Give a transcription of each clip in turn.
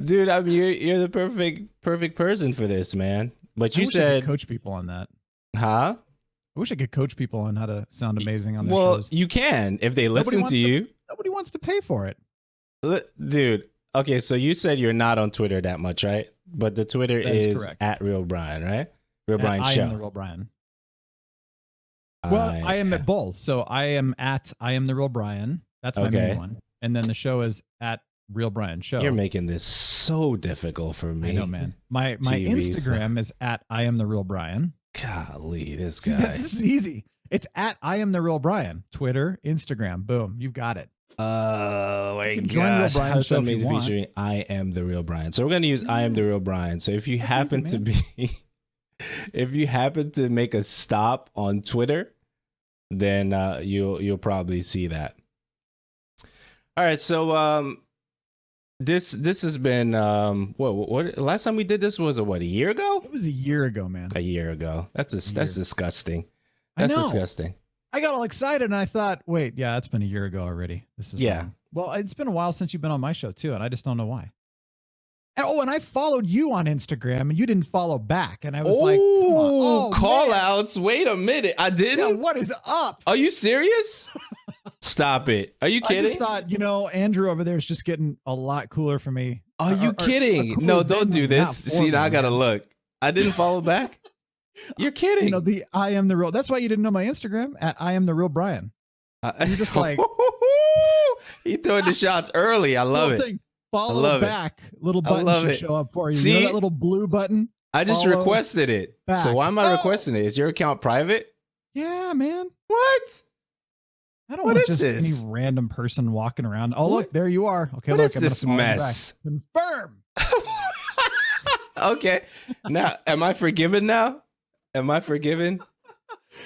Dude, I mean, you're the perfect person for this, man. But you said I could coach people on that. Huh? I wish I could coach people on how to sound amazing on their well, shows. you can if they listen to you. Nobody wants to pay for it. Dude, okay, so you said you're not on Twitter that much, right? But the Twitter is at Real Brian, right? Real Brian Show. I am the Real Brian. Well, I am at both. So I am the Real Brian. That's my main one. And then the show is at Real Brian Show. You're making this so difficult for me. I know, man. My Instagram is at I am the Real Brian. Golly, this guy. This is easy. It's at I am the Real Brian. Twitter, Instagram. Boom. You've got it. Oh my gosh. How does that make the featuring I am the Real Brian? So we're going to use I am the Real Brian. So if you happen to be, if you happen to make a stop on Twitter, then you'll probably see that. All right. So this has been what last time we did this was a year ago? It was a year ago, man. A year ago. That's disgusting. That's disgusting. I got all excited and I thought, wait, yeah, that's been a year ago already. This is wrong. Well, it's been a while since you've been on my show too, and I just don't know why. And I followed you on Instagram and you didn't follow back, and I was like, call outs. Wait a minute, I didn't. Yeah, what is up? Are you serious? Stop it. Are you kidding? I just thought, Andrew over there is just getting a lot cooler for me. Are you kidding? No, don't do this. See, now I gotta look. I didn't follow back. You're kidding. The I am the real. That's why you didn't know my Instagram at I am the Real Brian. You're just like he throwing the shots early. I love it. Follow back. Little button should show up for you. See? You know that little blue button? I just requested it. Back. So why am I requesting it? Is your account private? Yeah, man. What? I don't want just any random person walking around. Oh, look, there you are. Okay, what is this mess? Confirm. Okay. Now, am I forgiven now? Am I forgiven?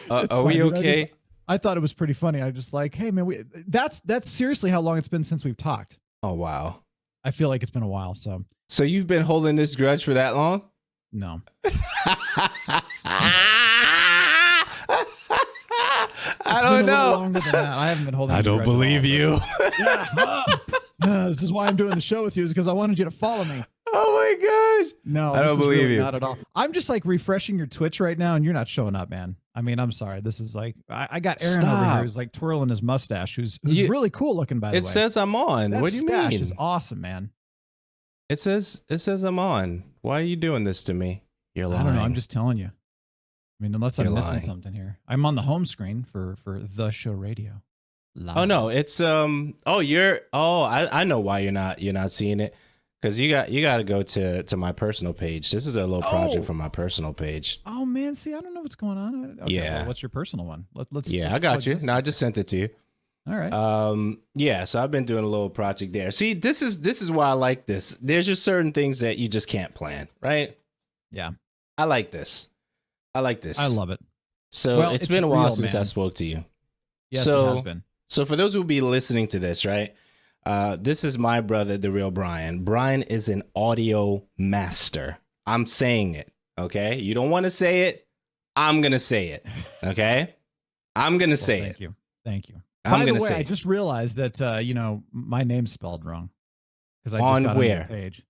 Are we okay? I thought it was pretty funny. I just like, hey, man, that's seriously how long it's been since we've talked. Oh, wow. I feel like it's been a while. So you've been holding this grudge for that long? No. I don't know. Longer than that. I haven't been holding. I don't believe you. This is why I'm doing the show with you, is because I wanted you to follow me. Oh my gosh. No, I don't believe you. Not at all. I'm just like refreshing your Twitch right now, and you're not showing up, man. I mean, I'm sorry. This is like I got Aaron over here who's like twirling his mustache, who's really cool looking, by the way. It says I'm on. What do you mean? Is awesome, man. It says I'm on. Why are you doing this to me? You're lying. I don't know. I'm just telling you. I mean, unless I'm missing something here. I'm on the home screen for the show radio. Live. Oh no, it's I know why you're not seeing it. Because you got to go to my personal page. This is a little project from my personal page. Oh man, see, I don't know what's going on. Okay, yeah. Well, what's your personal one? Let's. Yeah, I got you. No, I just sent it to you. All right. Yeah. So I've been doing a little project there. See, this is why I like this. There's just certain things that you just can't plan, right? Yeah. I like this. I love it. So it's been a while since I spoke to you. Yes, it has been. So for those who will be listening to this, right? This is my brother, the Real Brian. Brian is an audio master. I'm saying it, okay? You don't want to say it. I'm going to say it, okay? I'm going to say it. Thank you. By the way, I just realized that, my name's spelled wrong. Because I just got on your page.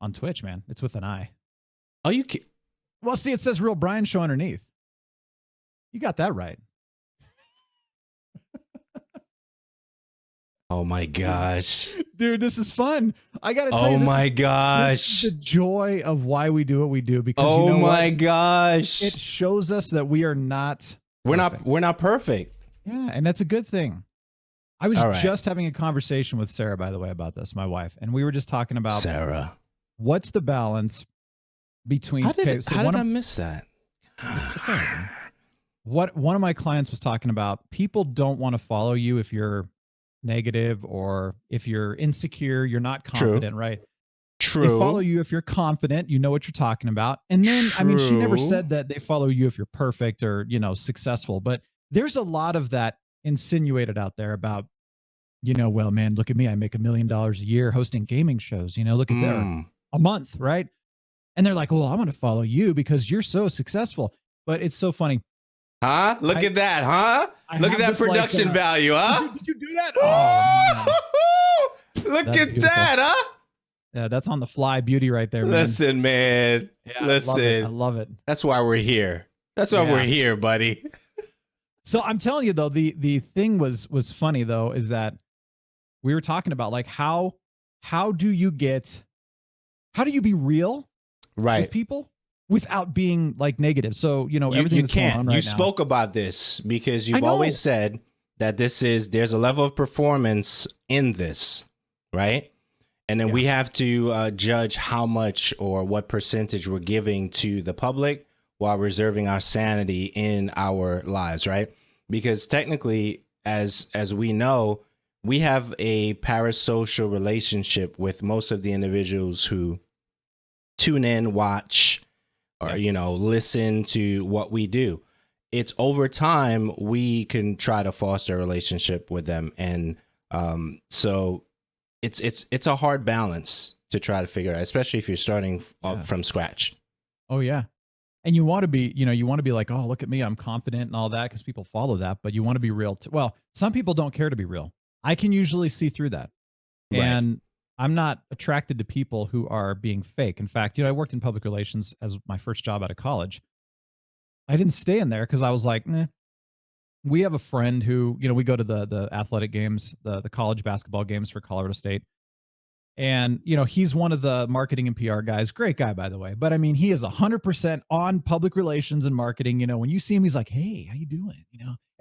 On Twitch, man. It's with an I. Oh, you Well, see, it says Real Brian Show underneath. You got that right. Oh my gosh. Dude, this is fun. I got to tell you. Oh my gosh. This is the joy of why we do what we do, because oh my gosh. It shows us that we are not We're not perfect. Yeah, and that's a good thing. I was just having a conversation with Sarah, by the way, about this, my wife, and we were just talking about Sarah. What's the balance between How did I miss that? It's all right. What one of my clients was talking about, people don't want to follow you if you're negative or if you're insecure, you're not confident, right? True. They follow you if you're confident, you know what you're talking about. And then, I mean, she never said that they follow you if you're perfect or, successful, but there's a lot of that insinuated out there about, well, man, look at me. I make $1 million a year hosting gaming shows, look at there a month, right? And they're like, well, I'm going to follow you because you're so successful. But it's so funny. Huh? Look at that, huh? Look at that production value, huh? Did you do that? Oh, look at that, huh? Yeah, that's on the fly beauty right there, man. Listen, man. Yeah, listen. I love it. That's why we're here. That's why we're here, buddy. So I'm telling you though, the thing was funny though, is that we were talking about like how do you be real with people without being like negative? So, everything that's going on right now. You spoke about this because you've always said that there's a level of performance in this, right? And then we have to judge how much or what percentage we're giving to the public while reserving our sanity in our lives, right? Because technically, as we know, we have a parasocial relationship with most of the individuals who tune in, watch, or, listen to what we do. It's over time we can try to foster a relationship with them. And so it's a hard balance to try to figure out, especially if you're starting from scratch. Oh, yeah. And you want to be, like, oh, look at me, I'm confident and all that, because people follow that, but you want to be real too. Well, some people don't care to be real. I can usually see through that. Right. And I'm not attracted to people who are being fake. In fact, I worked in public relations as my first job out of college. I didn't stay in there because I was like, nah. We have a friend who, we go to the athletic games, the college basketball games for Colorado State. And, he's one of the marketing and PR guys. Great guy, by the way. But I mean, he is 100% on public relations and marketing. When you see him, he's like, hey, how you doing?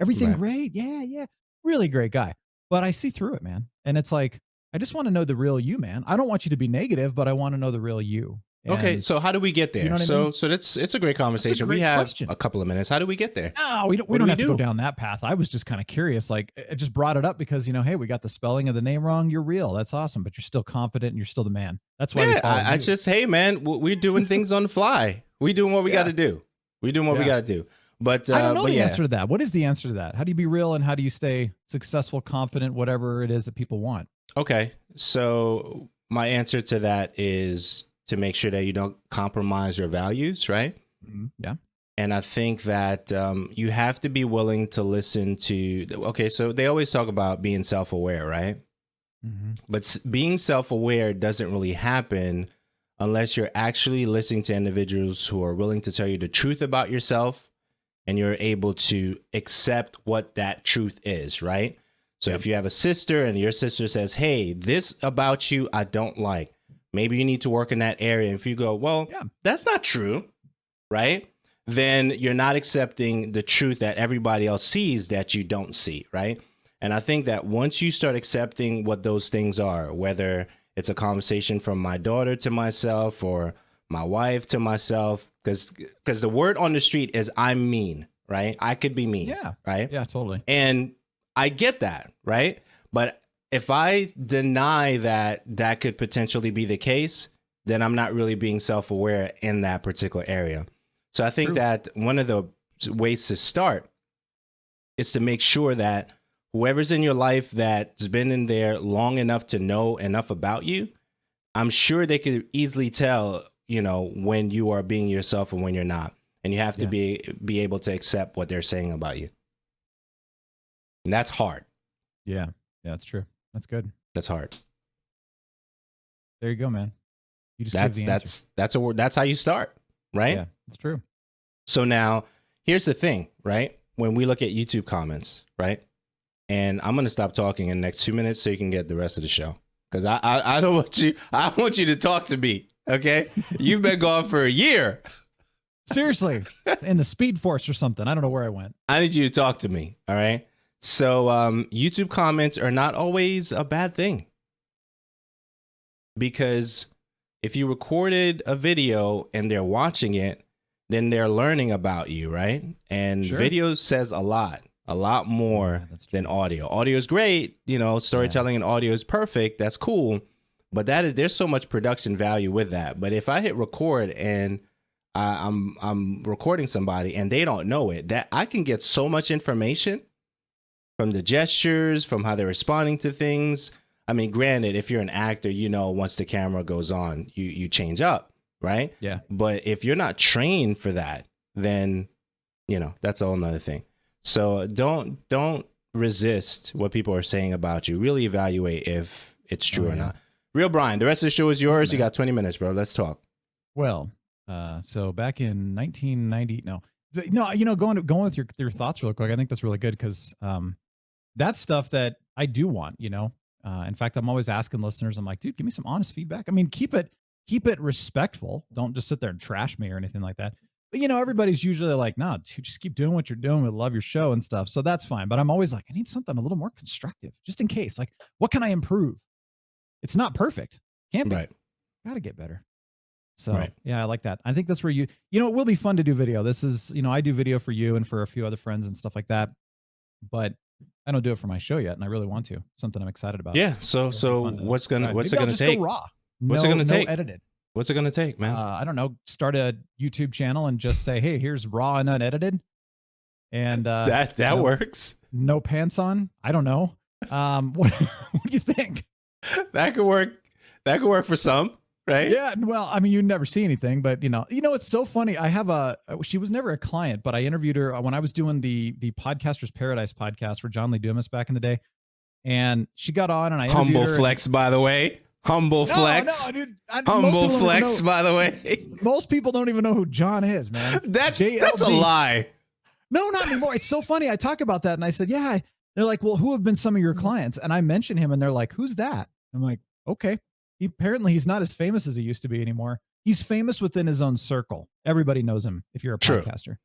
Everything great? Yeah. Really great guy. But I see through it, man. And it's like, I just want to know the real you, man. I don't want you to be negative, but I want to know the real you. And okay, so how do we get there? I mean? So it's a great conversation. We have a couple of minutes. How do we get there? No, we don't have to go down that path. I was just kind of curious. Like, I just brought it up because, hey, we got the spelling of the name wrong. You're real. That's awesome. But you're still confident and you're still the man. That's why I just, hey, man, we're doing things on the fly. We doing what we got to do. We doing what we got to do. But I don't know the answer to that. What is the answer to that? How do you be real and how do you stay successful, confident, whatever it is that people want? Okay, so my answer to that is to make sure that you don't compromise your values, right? Mm-hmm. Yeah. And I think that you have to be willing to listen to, okay, so they always talk about being self-aware, right? Mm-hmm. But being self-aware doesn't really happen unless you're actually listening to individuals who are willing to tell you the truth about yourself and you're able to accept what that truth is, right? So if you have a sister and your sister says, hey, this about you I don't like, maybe you need to work in that area. And if you go, well, that's not true, right? Then you're not accepting the truth that everybody else sees that you don't see, right? And I think that once you start accepting what those things are, whether it's a conversation from my daughter to myself or my wife to myself, because the word on the street is I'm mean, right? I could be mean, right? Yeah, totally. And I get that, right? But if I deny that could potentially be the case, then I'm not really being self-aware in that particular area. So I think that one of the ways to start is to make sure that whoever's in your life that's been in there long enough to know enough about you, I'm sure they could easily tell, when you are being yourself and when you're not. And you have to be able to accept what they're saying about you. And that's hard. Yeah, that's true. That's good. That's hard. There you go, man. You just that's how you start, right? Yeah, it's true. So now, here's the thing, right? When we look at YouTube comments, right? And I'm gonna stop talking in the next 2 minutes so you can get the rest of the show, because I don't want you. I want you to talk to me, okay? You've been gone for a year. Seriously, in the Speed Force or something. I don't know where I went. I need you to talk to me, all right? So YouTube comments are not always a bad thing, because if you recorded a video and they're watching it, then they're learning about you, right? And video says a lot more than audio. Audio is great, storytelling and audio is perfect. That's cool, but there's so much production value with that. But if I hit record and I'm recording somebody and they don't know it, that I can get so much information from the gestures, from how they're responding to things. I mean, granted, if you're an actor, once the camera goes on, you change up, right? Yeah. But if you're not trained for that, then, that's a whole nother thing. So don't resist what people are saying about you. Really evaluate if it's true or not. Real Brian, the rest of the show is yours. You got 20 minutes, bro. Let's talk. Well, so back in 1990, going with your thoughts real quick. I think that's really good because that's stuff that I do want. In fact, I'm always asking listeners. I'm like, dude, give me some honest feedback. I mean, keep it respectful. Don't just sit there and trash me or anything like that. But everybody's usually like, nah, dude, just keep doing what you're doing. We love your show and stuff. So that's fine. But I'm always like, I need something a little more constructive, just in case. Like, what can I improve? It's not perfect. Can't be. Right. Got to get better. So yeah, I like that. I think that's where it will be fun to do video. This is, I do video for you and for a few other friends and stuff like that. But I don't do it for my show yet, and I really want to. Something I'm excited about. Yeah. So what's it gonna take? Raw. What's it gonna take? Edited. What's it gonna take, man? I don't know. Start a YouTube channel and just say, hey, here's raw and unedited. And that works. No pants on. I don't know. What do you think? That could work. That could work for some, right? Yeah. Well, I mean, you never see anything, but it's so funny. She was never a client, but I interviewed her when I was doing the Podcaster's Paradise podcast for John Lee Dumas back in the day. And she got on and I interviewed Humble her flex, by the way. Humble flex. No, dude. Humble flex, by the way. Most people don't even know who John is, man. That's a lie. No, not anymore. It's so funny. I talk about that and I said, yeah. They're like, well, who have been some of your clients? And I mention him and they're like, who's that? I'm like, okay. Apparently he's not as famous as he used to be anymore. He's famous within his own circle. Everybody knows him if you're a podcaster.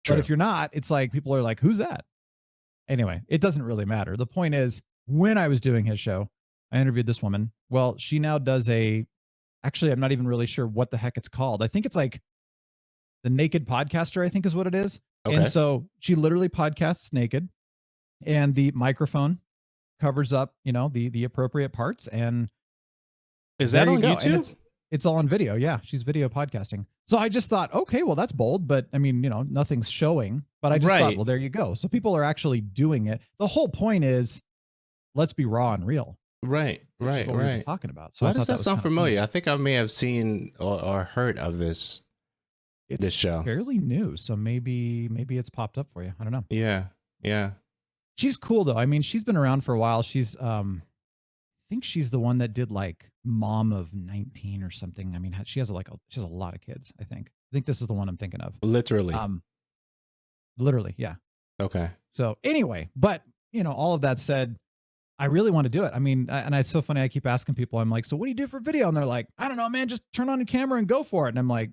But if you're not, it's like people are like, who's that? Anyway, it doesn't really matter. The point is, when I was doing his show, I interviewed this woman. Well, she now does actually, I'm not even really sure what the heck it's called. I think it's like the Naked Podcaster, I think is what it is. Okay. And so she literally podcasts naked and the microphone covers up, the appropriate parts. And is that on YouTube? It's all on video. Yeah. She's video podcasting. So I just thought, okay, well, that's bold, but I mean, nothing's showing, but I just thought, well, there you go. So people are actually doing it. The whole point is, let's be raw and real. Right. We were talking about. So why does that sound familiar? I think I may have seen or heard of this show. It's fairly new, so maybe it's popped up for you. I don't know. Yeah. She's cool though. I mean, she's been around for a while. She's I think she's the one that did like Mom of 19 or something. I mean, she has a lot of kids, I think. This is the one I'm thinking of. Literally. Literally, yeah. Okay. So anyway, but all of that said, I really want to do it. I mean, and it's so funny. I keep asking people, I'm like, so what do you do for video? And they're like, I don't know, man, just turn on a camera and go for it. And I'm like,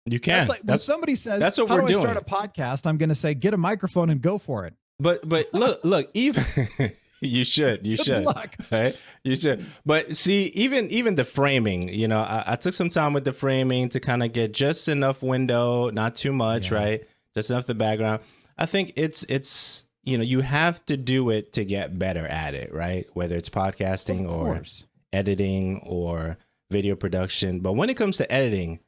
you can. That's like when somebody says, that's what how we're do doing. I start a podcast? I'm going to say, get a microphone and go for it. But look, even you should, right? You should. But see, even the framing, I took some time with the framing to kind of get just enough window, not too much, right? Just enough the background. I think it's you have to do it to get better at it, right? Whether it's podcasting or editing or video production. But when it comes to editing,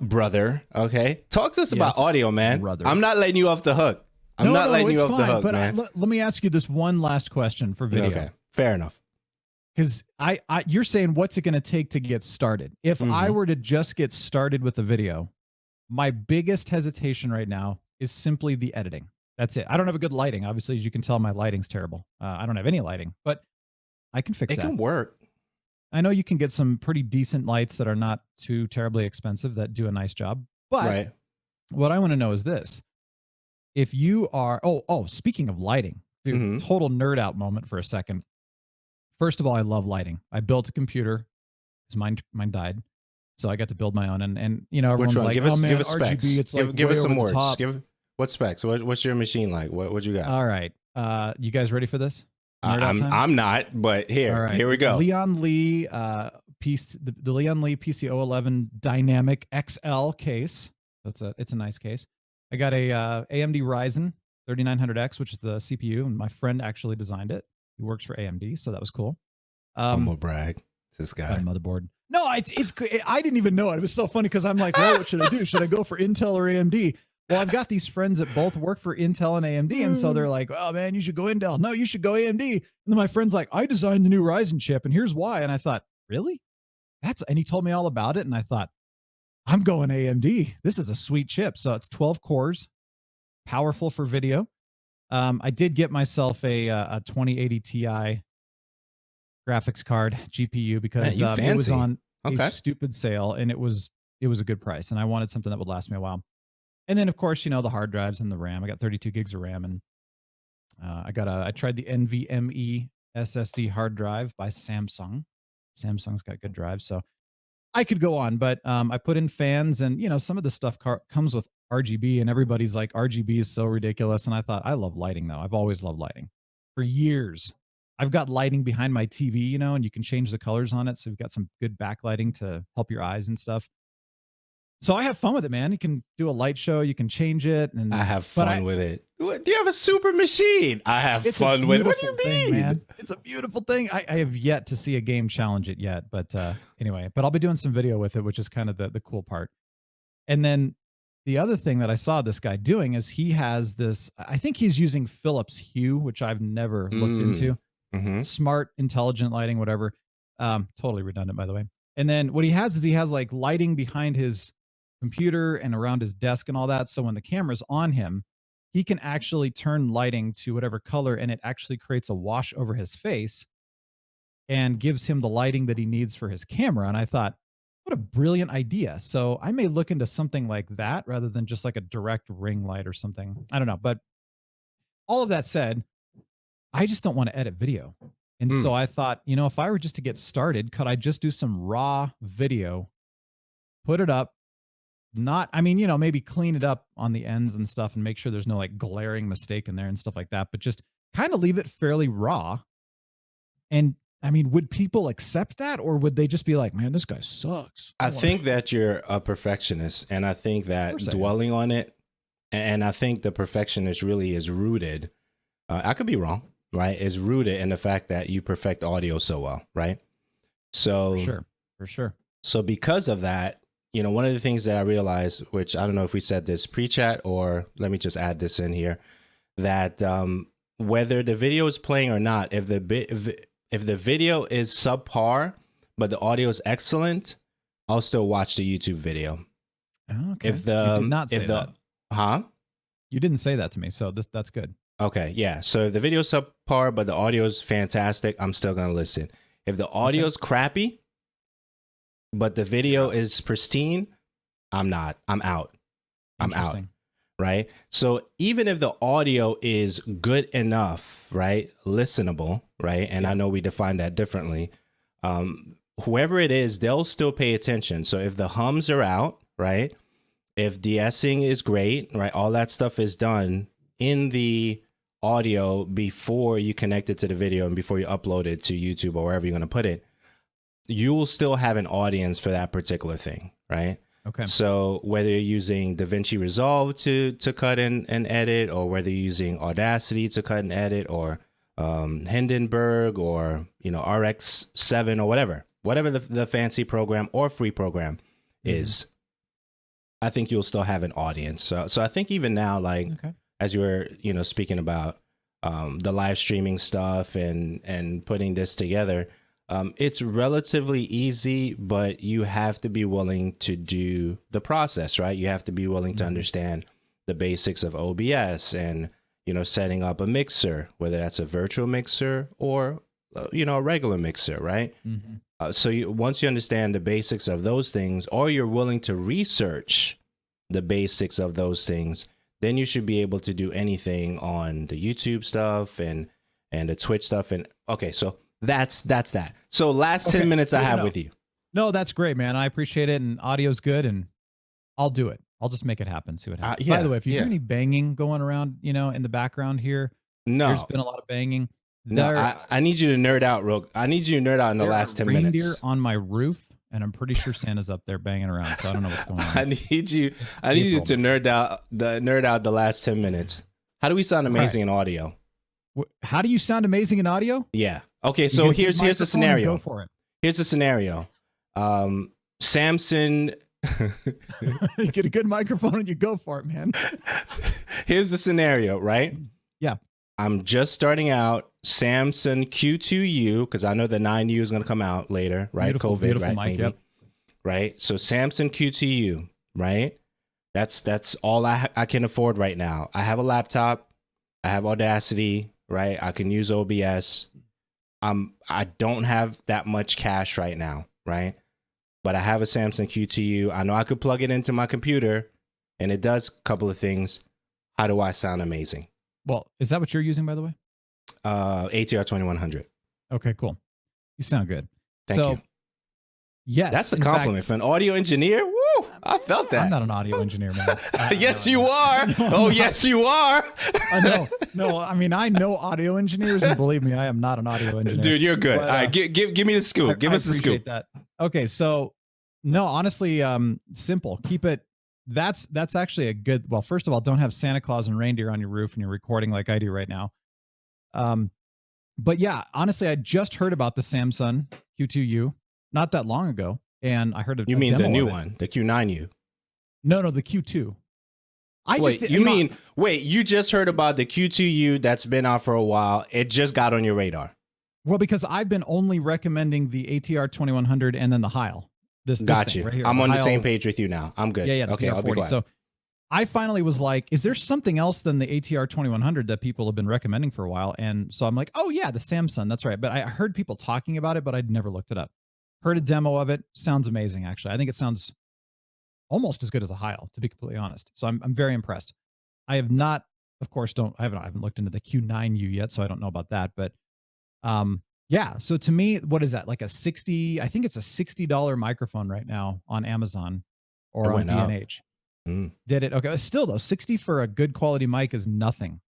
brother, okay, talk to us about audio, man. Brother. I'm not letting you off the hook. I'm not letting you off the hook, man. Let me ask you this one last question for video. Okay, fair enough. Because you're saying, what's it going to take to get started? If I were to just get started with the video, my biggest hesitation right now is simply the editing. That's it. I don't have a good lighting. Obviously, as you can tell, my lighting's terrible. I don't have any lighting, but I can fix that. It can work. I know you can get some pretty decent lights that are not too terribly expensive that do a nice job. But what I want to know is this. If you are, speaking of lighting, dude, total nerd out moment for a second. First of all, I love lighting. I built a computer because mine died. So I got to build my own. And everyone's like, give us specs. RGB, it's like give us some words. Top. What specs? What's your machine like? What you got? All right. You guys ready for this? I'm not, but here we go. Leon Lee the Leon Lee PC011 Dynamic XL case. It's a nice case. I got a AMD Ryzen 3900X, which is the CPU, and my friend actually designed it. He works for AMD, so that was cool. Humble brag. This guy. Motherboard. No, it's I didn't even know it. It was so funny because I'm like, well, what should I do? Should I go for Intel or AMD? Well, I've got these friends that both work for Intel and AMD, and so they're like, oh, man, you should go Intel. No, you should go AMD. And then my friend's like, I designed the new Ryzen chip, and here's why. And I thought, really? And he told me all about it, and I thought, I'm going AMD. This is a sweet chip. So it's 12 cores, powerful for video. I did get myself a 2080 Ti graphics card, GPU, because it was on a stupid sale, and it was a good price, and I wanted something that would last me a while. And then, of course, the hard drives and the RAM. I got 32 gigs of RAM, and I tried the NVMe SSD hard drive by Samsung. Samsung's got good drives, so I could go on, but I put in fans, and some of the stuff comes with RGB, and everybody's like, RGB is so ridiculous. And I thought, I love lighting though. I've always loved lighting for years. I've got lighting behind my TV, and you can change the colors on it, so you've got some good backlighting to help your eyes and stuff. So I have fun with it, man. You can do a light show, you can change it, and I have fun with it. Do you have a super machine? I have fun with it. What do you mean? Man. It's a beautiful thing. I have yet to see a game challenge it yet, but anyway, but I'll be doing some video with it, which is kind of the cool part. And then the other thing that I saw this guy doing is he has this, I think he's using Philips Hue, which I've never looked into. Mm-hmm. Smart, intelligent lighting, whatever. Totally redundant, by the way. And then what he has like lighting behind his computer and around his desk and all that. So when the camera's on him, he can actually turn lighting to whatever color, and it actually creates a wash over his face and gives him the lighting that he needs for his camera. And I thought, what a brilliant idea. So I may look into something like that rather than just like a direct ring light or something. I don't know. But all of that said, I just don't want to edit video. And so I thought, if I were just to get started, could I just do some raw video, put it up, maybe clean it up on the ends and stuff and make sure there's no like glaring mistake in there and stuff like that, but just kind of leave it fairly raw. And would people accept that, or would they just be like, man, this guy sucks? I think that you're a perfectionist, and I think that dwelling on it, and I think the perfectionist really is rooted, I could be wrong, right? Is rooted in the fact that you perfect audio so well, right? So For sure. So because of that, one of the things that I realized, which I don't know if we said this pre-chat or let me just add this in here, that whether the video is playing or not, if the video is subpar but the audio is excellent, I'll still watch the YouTube video. Okay. You did not say that. You didn't say that to me, so that's good. Okay, yeah. So if the video is subpar but the audio is fantastic, I'm still gonna listen. If the audio is crappy but the video is pristine, I'm out. I'm out. Right? So even if the audio is good enough, right? Listenable, right? And I know we define that differently. Whoever it is, they'll still pay attention. So if the hums are out, right? If de-essing is great, right? All that stuff is done in the audio before you connect it to the video and before you upload it to YouTube or wherever you're going to put it, you will still have an audience for that particular thing, right? Okay. So whether you're using DaVinci Resolve to cut and edit, or whether you're using Audacity to cut and edit, or Hindenburg, or RX7 or whatever the fancy program or free program is, I think you'll still have an audience. So I think even now, as you were speaking about the live streaming stuff and putting this together. It's relatively easy, but you have to be willing to do the process, right? You have to be willing to understand the basics of OBS and, setting up a mixer, whether that's a virtual mixer or, a regular mixer, right? So once you understand the basics of those things, or you're willing to research the basics of those things, then you should be able to do anything on the YouTube stuff and the Twitch stuff. And okay, so that's that. So last 10 minutes I have with you. No, that's great, man. I appreciate it. And audio's good, and I'll do it. I'll just make it happen. See what happens. By the way, if you hear any banging going around, in the background here, there's been a lot of banging. I need you to nerd out, I need you to nerd out in the last 10 minutes. Reindeer on my roof, and I'm pretty sure Santa's up there banging around. So I don't know what's going on. I need you to nerd out the last 10 minutes. How do we sound amazing in audio? How do you sound amazing in audio? Yeah. Okay, so here's the scenario. Go for it. Here's the scenario. Samson. You get a good microphone and you go for it, man. Here's the scenario, right? Yeah. I'm just starting out. Samson Q2U, because I know the 9U is going to come out later, right? COVID, right? Mic, maybe. Yep. Right. So Samson Q2U, right? That's all I can afford right now. I have a laptop. I have Audacity, right? I can use OBS. I don't have that much cash right now, right? But I have a Samsung Q2U. I know I could plug it into my computer, and it does a couple of things. How do I sound amazing? Well, is that what you're using, by the way? ATR 2100. Okay, cool. You sound good. Thank you. Yes, that's a compliment for an audio engineer. Woo! I felt that. I'm not an audio engineer, man. Yes, you are. Yes, you are. No. I mean, I know audio engineers, and believe me, I am not an audio engineer. Dude, you're good. But, all right, give me the scoop. Give us the scoop. That. Okay, so no, honestly, simple. Keep it. That's actually a good. Well, first of all, don't have Santa Claus and reindeer on your roof and you're recording like I do right now. But yeah, honestly, I just heard about the Samsung Q2U not that long ago, and I heard you mean the new one, the Q9U? No, the Q2. You just heard about the Q2U that's been out for a while. It just got on your radar. Well, because I've been only recommending the ATR 2100 and then the Heil. This got you. Right here, I'm on the same page with you now. I'm good. Yeah. Okay, I'll be quiet. So I finally was like, is there something else than the ATR 2100 that people have been recommending for a while? And so I'm like, oh yeah, the Samsung. That's right. But I heard people talking about it, but I'd never looked it up. Heard a demo of it. Sounds amazing, actually. I think it sounds almost as good as a Heil, to be completely honest. So I'm very impressed. I have not, of course, I haven't looked into the Q9U yet, so I don't know about that. But yeah, so to me, what is that? Like I think it's a $60 microphone right now on Amazon or on B&H. Did it? Okay, still though, 60 for a good quality mic is nothing.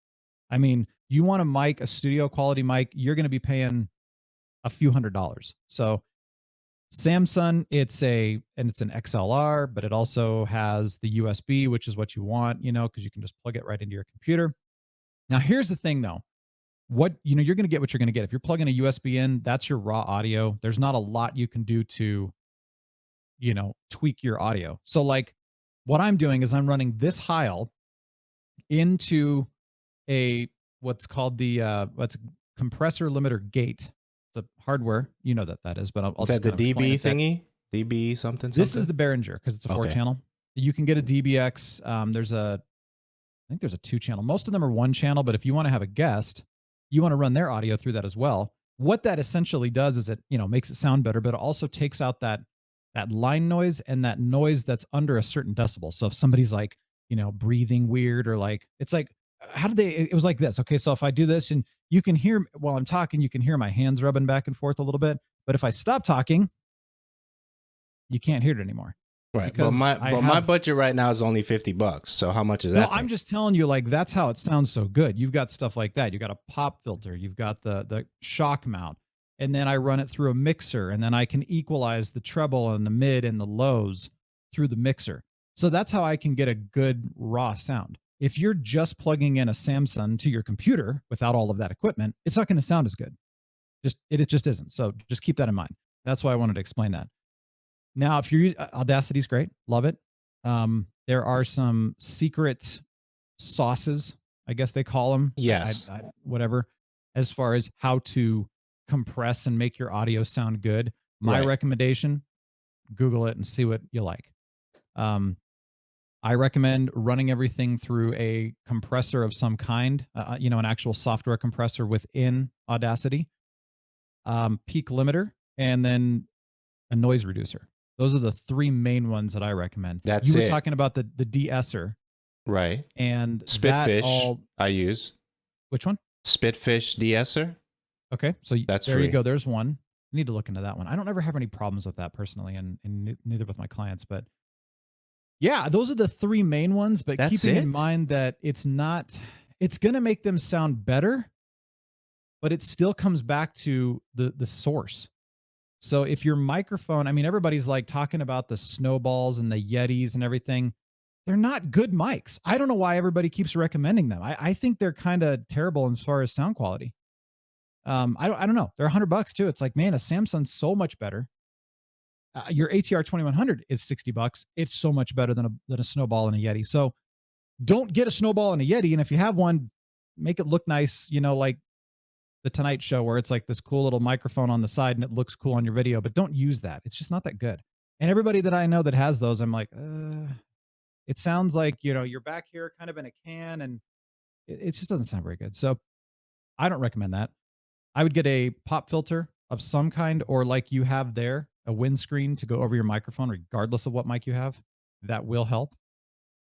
I mean, you want a mic, a studio quality mic, you're going to be paying a few $100s. So Samsung, it's an XLR, but it also has the USB, which is what you want, because you can just plug it right into your computer. Now, here's the thing though. You're going to get what you're going to get. If you're plugging a USB in, that's your raw audio. There's not a lot you can do to, tweak your audio. So like what I'm doing is I'm running this Heil into what's called the compressor limiter gate. It's a hardware, that is, but I'll just the DB thingy, DB something. This is the Behringer because it's a 4-channel. You can get a DBX. I think there's a 2-channel. Most of them are 1-channel, but if you want to have a guest, you want to run their audio through that as well. What that essentially does is it, makes it sound better, but it also takes out that line noise and that noise that's under a certain decibel. So if somebody's like, breathing weird or like, it's like, it was like this. Okay. So if I do this and you can hear while I'm talking, you can hear my hands rubbing back and forth a little bit, but if I stop talking, you can't hear it anymore. Right. But my budget right now is only $50. So how much is that? No, I'm just telling you, like, that's how it sounds so good. You've got stuff like that. You've got a pop filter. You've got the shock mount. And then I run it through a mixer. And then I can equalize the treble and the mid and the lows through the mixer. So that's how I can get a good raw sound. If you're just plugging in a Samsung to your computer without all of that equipment, it's not going to sound as good. It just isn't. So just keep that in mind. That's why I wanted to explain that. Now, if you're using Audacity's great, love it. There are some secret sauces, I guess they call them. Yes. Whatever, as far as how to compress and make your audio sound good. My recommendation, Google it and see what you like. I recommend running everything through a compressor of some kind, an actual software compressor within Audacity, peak limiter, and then a noise reducer. Those are the 3 main ones that I recommend. You were talking about the de-esser. Right. And Spitfish I use. Which one? Spitfish de-esser. Okay. So that's there free. You go. There's one. I need to look into that one. I don't ever have any problems with that personally, and neither with my clients. But yeah, those are the 3 main ones. But keeping in mind that it's going to make them sound better, but it still comes back to the source. So if your microphone, everybody's like talking about the Snowballs and the Yetis and everything. They're not good mics. I don't know why everybody keeps recommending them. I think they're kind of terrible as far as sound quality. I don't know. They're $100 too. It's like, man, a Samsung's so much better. Your ATR 2100 is $60. It's so much better than a Snowball and a Yeti. So don't get a Snowball and a Yeti. And if you have one, make it look nice, like The Tonight Show, where it's like this cool little microphone on the side and it looks cool on your video, but don't use that. It's just not that good. And everybody that I know that has those, I'm like, it sounds like, you're back here kind of in a can, and it just doesn't sound very good. So I don't recommend that. I would get a pop filter of some kind, or like you have there, a windscreen to go over your microphone, regardless of what mic you have. That will help.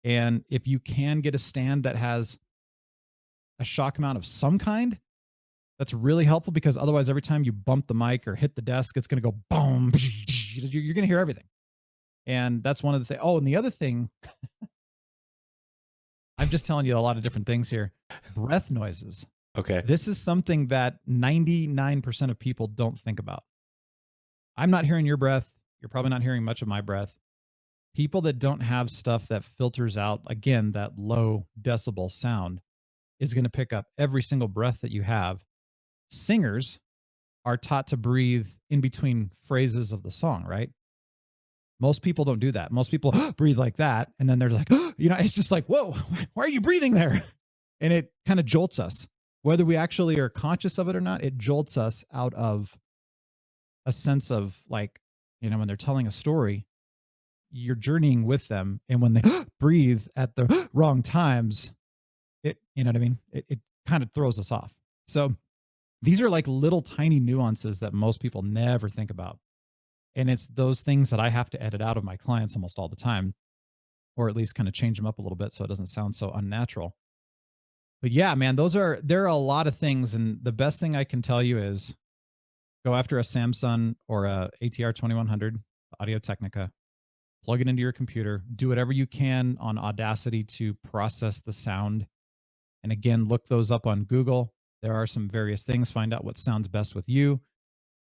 And if you can get a stand that has a shock mount of some kind, that's really helpful, because otherwise every time you bump the mic or hit the desk, it's going to go boom. You're going to hear everything. And that's one of the things. Oh, and the other thing, I'm just telling you a lot of different things here. Breath noises. Okay. This is something that 99% of people don't think about. I'm not hearing your breath. You're probably not hearing much of my breath. People that don't have stuff that filters out, again, that low decibel sound is going to pick up every single breath that you have. Singers are taught to breathe in between phrases of the song, right? Most people don't do that. Most people breathe like that. And then they're like, it's just like, whoa, why are you breathing there? And it kind of jolts us. Whether we actually are conscious of it or not, it jolts us out of a sense of, like, when they're telling a story, you're journeying with them. And when they breathe at the wrong times, you know what I mean? It kind of throws us off. So these are like little tiny nuances that most people never think about. And it's those things that I have to edit out of my clients almost all the time, or at least kind of change them up a little bit so it doesn't sound so unnatural. But yeah, man, there are a lot of things. And the best thing I can tell you is go after a Samsung or a ATR 2100 Audio Technica, plug it into your computer, do whatever you can on Audacity to process the sound. And again, look those up on Google. There are some various things, find out what sounds best with you,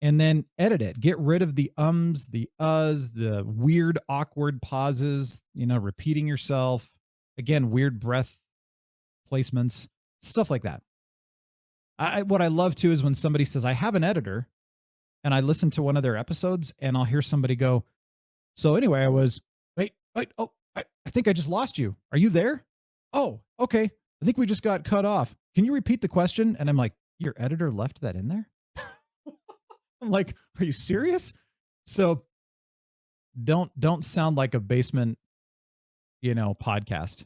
and then edit it. Get rid of the ums, the uhs, the weird, awkward pauses, repeating yourself. Again, weird breath placements, stuff like that. What I love too is when somebody says, I have an editor, and I listen to one of their episodes and I'll hear somebody go, so anyway, wait, oh, I think I just lost you. Are you there? Oh, okay. I think we just got cut off. Can you repeat the question? And I'm like, your editor left that in there? I'm like, are you serious? So don't sound like a basement, podcast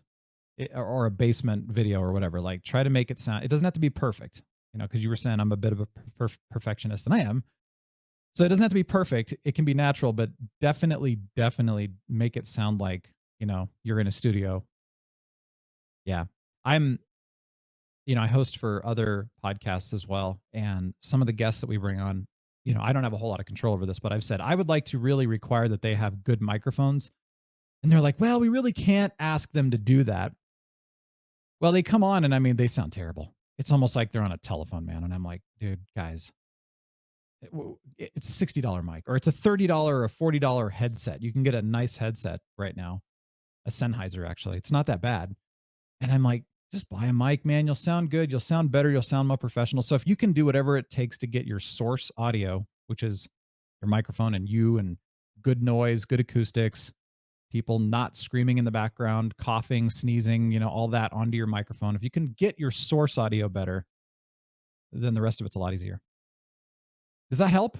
or a basement video or whatever. Like, try to make it sound, it doesn't have to be perfect, because you were saying I'm a bit of a perfectionist, and I am. So it doesn't have to be perfect. It can be natural, but definitely make it sound like, you're in a studio. Yeah. I host for other podcasts as well. And some of the guests that we bring on, I don't have a whole lot of control over this, but I've said I would like to really require that they have good microphones. And they're like, well, we really can't ask them to do that. Well, they come on and they sound terrible. It's almost like they're on a telephone, man. And I'm like, dude, guys, it's a $60 mic, or it's a $30 or a $40 headset. You can get a nice headset right now, a Sennheiser, actually. It's not that bad. And I'm like, just buy a mic, man. You'll sound good. You'll sound better. You'll sound more professional. So if you can do whatever it takes to get your source audio, which is your microphone and you, and good noise, good acoustics, people not screaming in the background, coughing, sneezing, all that onto your microphone. If you can get your source audio better, then the rest of it's a lot easier. Does that help?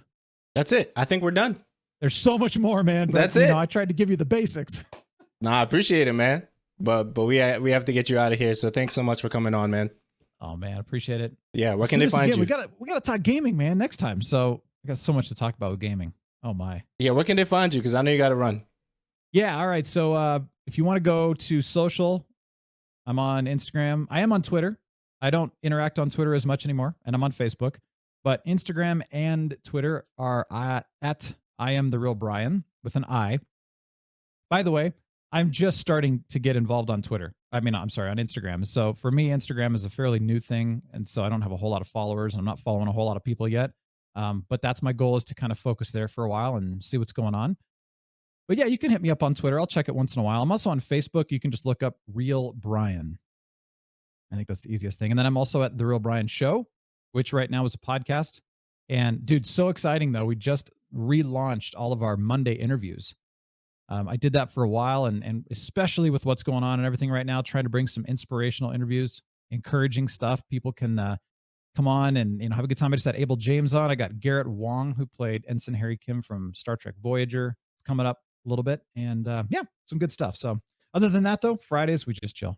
That's it. I think we're done. There's so much more, man. But, that's it. I tried to give you the basics. Nah, I appreciate it, man. But we have to get you out of here. So thanks so much for coming on, man. Oh man, appreciate it. Yeah, where can they find you? We gotta talk gaming, man, next time. So I got so much to talk about with gaming. Oh my. Yeah, where can they find you? Because I know you got to run. Yeah, all right. So if you want to go to social, I'm on Instagram. I am on Twitter. I don't interact on Twitter as much anymore, and I'm on Facebook. But Instagram and Twitter are at I am the Real Brian with an I. By the way, I'm just starting to get involved on Twitter. On Instagram. So for me, Instagram is a fairly new thing. And so I don't have a whole lot of followers. I'm not following a whole lot of people yet. But that's my goal, is to kind of focus there for a while and see what's going on. But yeah, you can hit me up on Twitter. I'll check it once in a while. I'm also on Facebook. You can just look up Real Brian. I think that's the easiest thing. And then I'm also at The Real Brian Show, which right now is a podcast. And dude, so exciting though. We just relaunched all of our Monday interviews. I did that for a while, and especially with what's going on and everything right now, trying to bring some inspirational interviews, encouraging stuff. People can come on and have a good time. I just had Abel James on. I got Garrett Wong, who played Ensign Harry Kim from Star Trek Voyager. It's coming up a little bit, and yeah, some good stuff. So other than that, though, Fridays we just chill.